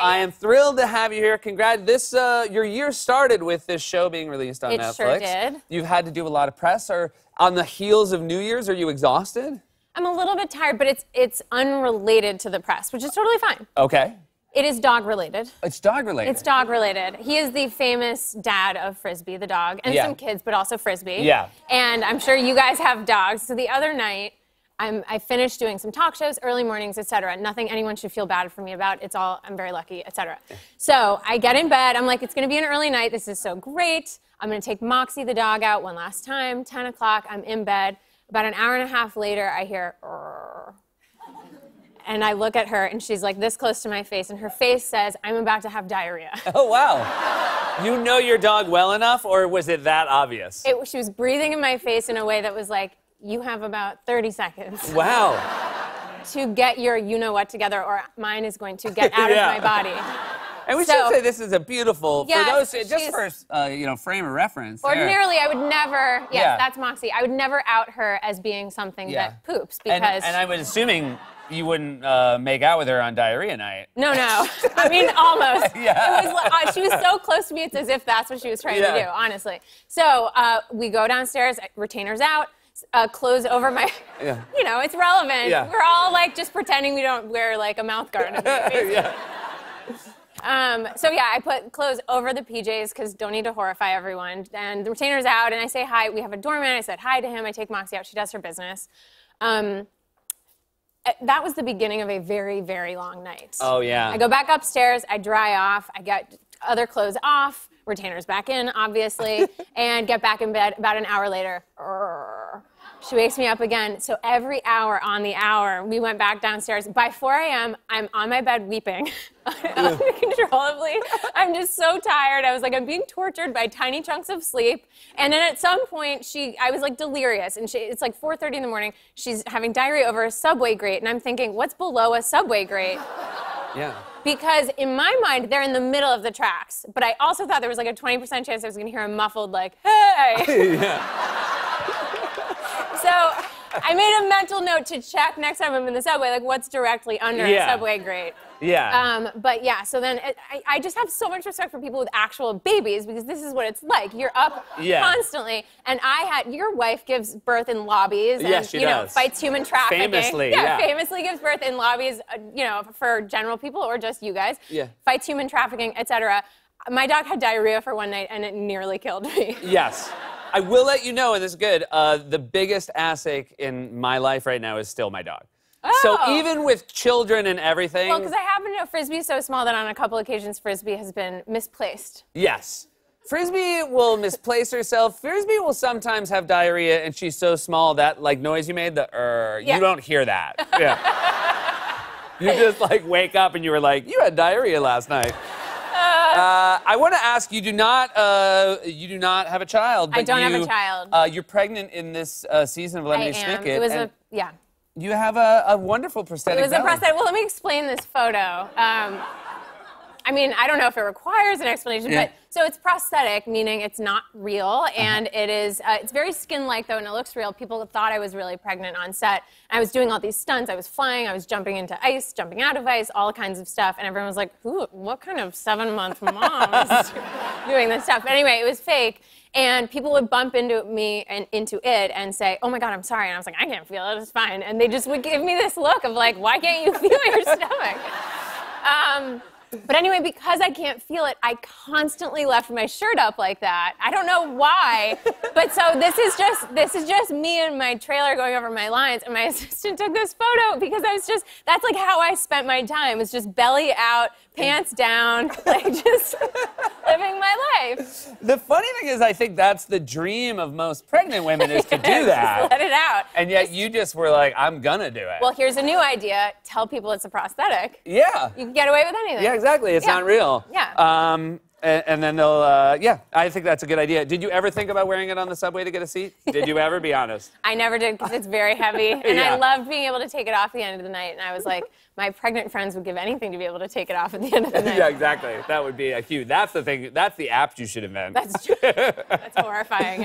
I am thrilled to have you here. Congrats. Your year started with this show being released on Netflix. It sure did. You've had to do a lot of press. On the heels of New Year's, are you exhausted? I'm a little bit tired, but it's unrelated to the press, which is totally fine. Okay. It is dog-related. It's dog-related? It's dog-related. He is the famous dad of Frisbee, the dog, and some kids, but also Frisbee. Yeah. And I'm sure you guys have dogs. So the other night, I finished doing some talk shows, early mornings, etc. Nothing anyone should feel bad for me about. I'm very lucky, etc. So I get in bed. I'm like, it's going to be an early night. This is so great. I'm going to take Moxie, the dog, out one last time. 10 o'clock, I'm in bed. About an hour and a half later, I hear, "Rrr." And I look at her, and she's like this close to my face, and her face says, I'm about to have diarrhea. Oh, wow. You know your dog well enough, or was it that obvious? She was breathing in my face in a way that was like, you have about 30 seconds. Wow. To get your you-know-what together, or mine is going to get out of my body. And we should say this is a beautiful, for those, just for, frame of reference. Ordinarily, I would never, that's Moxie, I would never out her as being something that poops, because... And I was assuming you wouldn't make out with her on diarrhea night. No. I mean, almost. She was so close to me, it's as if that's what she was trying to do, honestly. So we go downstairs, retainer's out, clothes over my... it's relevant. Yeah. We're all, like, just pretending we don't wear, like, a mouth guard. I put clothes over the PJs because don't need to horrify everyone. And the retainer's out, and I say hi. We have a doorman. I said hi to him. I take Moxie out. She does her business. That was the beginning of a very, very long night. Oh, yeah. I go back upstairs. I dry off. I get other clothes off. Retainer's back in, obviously. And get back in bed. About an hour later, she wakes me up again. So every hour on the hour, we went back downstairs. By 4 a.m., I'm on my bed weeping uncontrollably. I'm just so tired. I was like, I'm being tortured by tiny chunks of sleep. And then at some point, I was like delirious. And it's like 4:30 in the morning. She's having diarrhea over a Subway grate. And I'm thinking, what's below a Subway grate? Yeah. Because in my mind, they're in the middle of the tracks. But I also thought there was like a 20% chance I was going to hear a muffled like, hey! So I made a mental note to check next time I'm in the subway, like what's directly under a subway grate. Yeah. So then I just have so much respect for people with actual babies because this is what it's like. You're up constantly. And your wife gives birth in lobbies. Yes, she does. Fights human trafficking. Famously, famously gives birth in lobbies, for general people or just you guys. Yeah. Fights human trafficking, etc. My dog had diarrhea for one night and it nearly killed me. Yes. I will let you know, and this is good, the biggest ass ache in my life right now is still my dog. Oh. So even with children and everything... Well, because I happen to know Frisbee is so small that on a couple occasions Frisbee has been misplaced. Yes. Frisbee will misplace herself. Frisbee will sometimes have diarrhea, and she's so small that, like, noise you made, you don't hear that. Yeah. You just, like, wake up and you were like, you had diarrhea last night. I want to ask, you do not have a child. But I don't have a child. You're pregnant in this season of Lemony Snicket. It was You have a wonderful prosthetic belly. It was a prosthetic. Well, let me explain this photo. I mean, I don't know if it requires an explanation, but so it's prosthetic, meaning it's not real, and it is. It's very skin-like though, and it looks real. People thought I was really pregnant on set. I was doing all these stunts. I was flying. I was jumping into ice, jumping out of ice, all kinds of stuff, and everyone was like, "What kind of 7-month mom is doing this stuff?" But anyway, it was fake. And people would bump into me and into it and say, "Oh my God, I'm sorry." And I was like, "I can't feel it. It's fine." And they just would give me this look of like, "Why can't you feel your stomach?" But anyway, because I can't feel it, I constantly left my shirt up like that. I don't know why, but so this is just me and my trailer going over my lines. And my assistant took this photo because that's like how I spent my time. It's just belly out, pants down, like just living my life. The funny thing is, I think that's the dream of most pregnant women is to do that. Just let it out. And yet you just were like, I'm gonna do it. Well, here's a new idea. Tell people it's a prosthetic. Yeah. You can get away with anything. Yeah, exactly. It's not real. Yeah. And then they'll, I think that's a good idea. Did you ever think about wearing it on the subway to get a seat? Did you ever? Be honest. I never did because it's very heavy. And I loved being able to take it off at the end of the night. And I was like, my pregnant friends would give anything to be able to take it off at the end of the night. Yeah, exactly. That would be a huge, that's the thing, that's the app you should invent. That's true. That's horrifying.